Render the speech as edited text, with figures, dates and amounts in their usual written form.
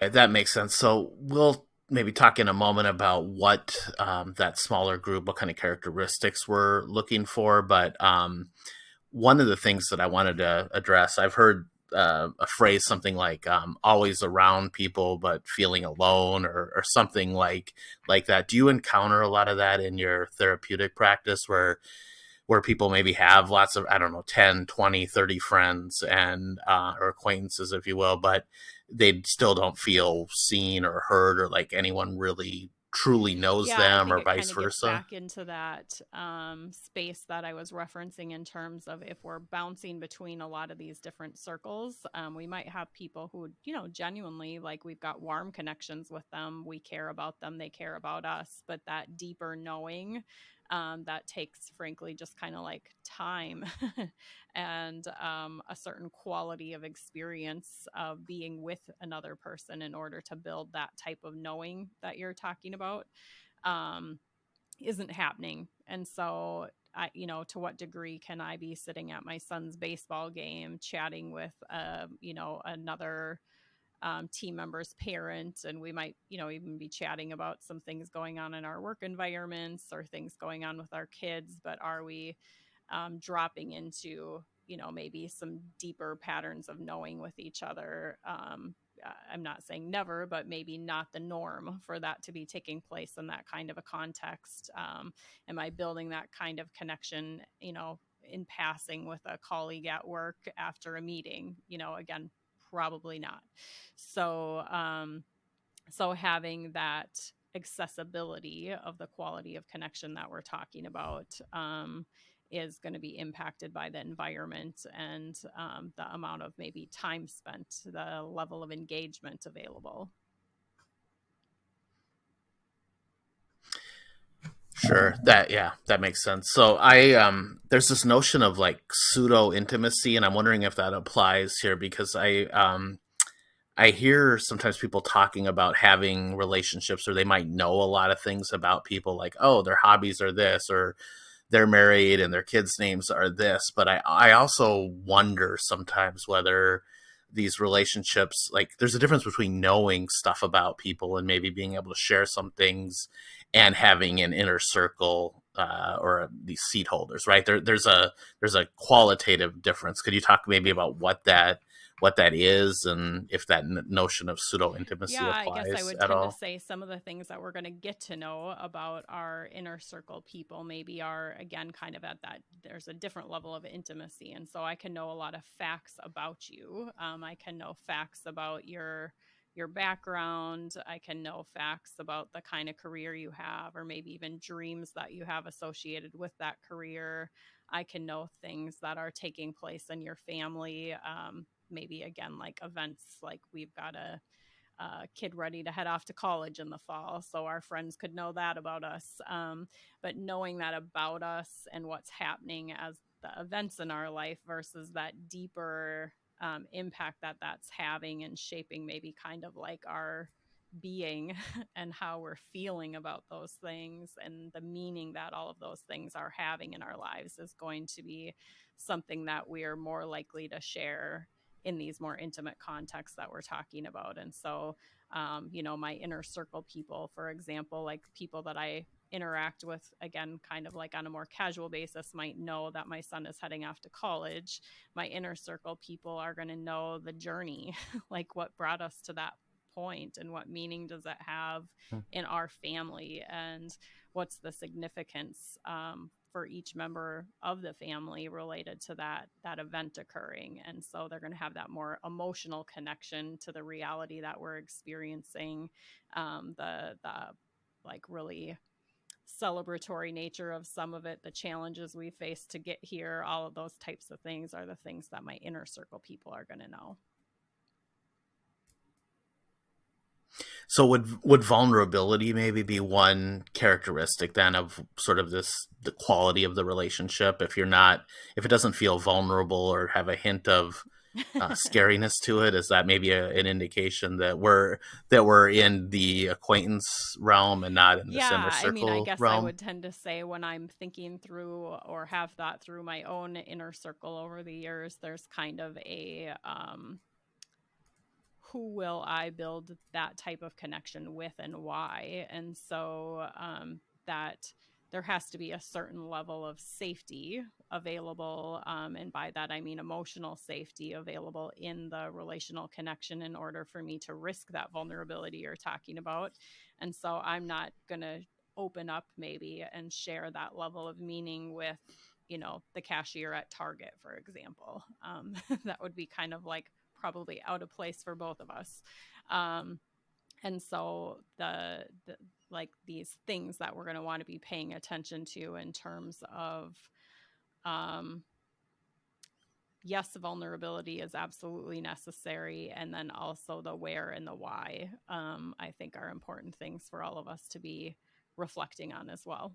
That makes sense. So we'll maybe talk in a moment about what that smaller group, what kind of characteristics we're looking for. But one of the things that I wanted to address, I've heard a phrase something like "always around people but feeling alone" or something like that. Do you encounter a lot of that in your therapeutic practice, where people maybe have lots of, I don't know, 10, 20, 30 friends and or acquaintances, if you will, but they still don't feel seen or heard, or like anyone really truly knows Yeah, I them, think or it kind vice of gets versa? back into that space that I was referencing in terms of if we're bouncing between a lot of these different circles, we might have people who, genuinely, like, we've got warm connections with them. We care about them. They care about us. But that deeper knowing, that takes, frankly, just kind of like time and a certain quality of experience of being with another person in order to build that type of knowing that you're talking about, um, isn't happening. And so, to what degree can I be sitting at my son's baseball game, chatting with, another team member's parent, and we might, even be chatting about some things going on in our work environments or things going on with our kids. But are we dropping into, maybe some deeper patterns of knowing with each other? I'm not saying never, but maybe not the norm for that to be taking place in that kind of a context. Am I building that kind of connection, in passing with a colleague at work after a meeting? Again, probably not. So, so having that accessibility of the quality of connection that we're talking about, is going to be impacted by the environment and, the amount of maybe time spent, the level of engagement available. Sure. That makes sense. So I there's this notion of like pseudo intimacy, and I'm wondering if that applies here, because I hear sometimes people talking about having relationships, or they might know a lot of things about people, like, oh, their hobbies are this, or they're married and their kids' names are this. But I also wonder sometimes whether these relationships, like, there's a difference between knowing stuff about people and maybe being able to share some things and having an inner circle, or these seat holders, right? There's a qualitative difference. Could you talk maybe about what that is, and if that notion of pseudo intimacy Yeah, I guess I applies would at tend to all? say some of the things that we're going to get to know about our inner circle people maybe are, again, kind of at that, there's a different level of intimacy. And so I can know a lot of facts about you. I can know facts about your background. I can know facts about the kind of career you have, or maybe even dreams that you have associated with that career. I can know things that are taking place in your family. Maybe, again, like events, like we've got a kid ready to head off to college in the fall. So our friends could know that about us. But knowing that about us and what's happening as the events in our life versus that deeper, impact that that's having and shaping maybe kind of like our being and how we're feeling about those things and the meaning that all of those things are having in our lives is going to be something that we're more likely to share in these more intimate contexts that we're talking about. And so, my inner circle people, for example, like people that I interact with, again, kind of like on a more casual basis, might know that my son is heading off to college. My inner circle people are going to know the journey, like what brought us to that point and what meaning does it have in our family, and what's the significance, for each member of the family related to that event occurring. And so they're going to have that more emotional connection to the reality that we're experiencing, the like really celebratory nature of some of it, the challenges we face to get here, all of those types of things are the things that my inner circle people are going to know. So would vulnerability maybe be one characteristic then of sort of the quality of the relationship? If it doesn't feel vulnerable or have a hint of scariness to it, is that maybe an indication that we're in the acquaintance realm and not in this inner Yeah, I mean, I circle guess I realm? would tend to say when I'm thinking through or have thought through my own inner circle over the years, there's kind of a, who will I build that type of connection with and why? And so that there has to be a certain level of safety available. And by that, I mean emotional safety available in the relational connection in order for me to risk that vulnerability you're talking about. And so I'm not going to open up maybe and share that level of meaning with, the cashier at Target, for example. That would be kind of like probably out of place for both of us. And so the like these things that we're going to want to be paying attention to in terms of yes, vulnerability is absolutely necessary, and then also the where and the why, I think are important things for all of us to be reflecting on as well.